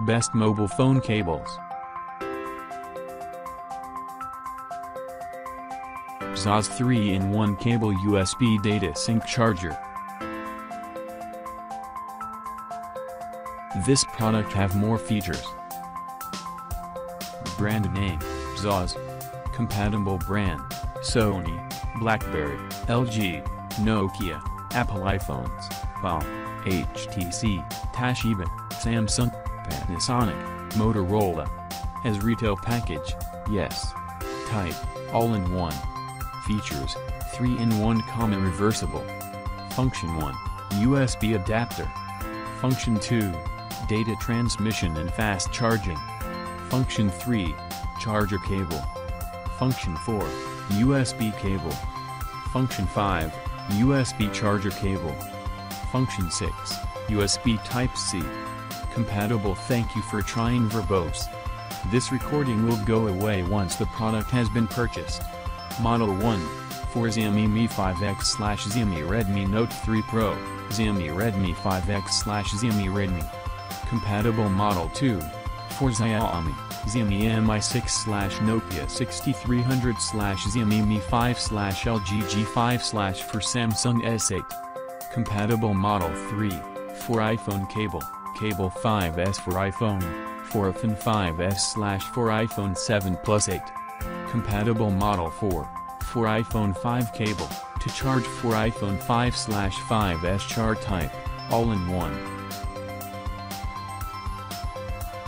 Best mobile phone cables. Pzoz 3-in-1 cable USB data sync charger. This product have more features. Brand name, Pzoz. Compatible brand, Sony, BlackBerry, LG, Nokia, Apple iPhones, Palm, HTC, Toshiba, Samsung, Panasonic, Motorola. Has retail package, yes. Type, all-in-one. Features, 3-in-1 common reversible. Function 1, USB adapter. Function 2, data transmission and fast charging. Function 3, charger cable. Function 4, USB cable. Function 5, USB charger cable. Function 6, USB Type-C. Compatible. Thank you for trying verbose. This recording will go away once the product has been purchased. Model 1, for Xiaomi Mi 5X/Xiaomi Redmi Note 3 Pro, Xiaomi Redmi 5X/Xiaomi Redmi. Compatible Model 2, for Xiaomi, Xiaomi Mi 6/Nokia 6300/Xiaomi Mi 5/LG G5/ for Samsung S8. Compatible Model 3, for iPhone cable, Cable 5S for iPhone, for iPhone 5S/for iPhone 7 Plus 8. Compatible Model 4, for iPhone 5 cable, to charge for iPhone 5/5S chart type, all-in-one.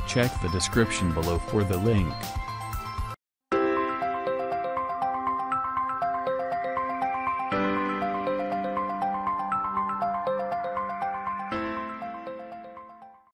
Check the description below for the link.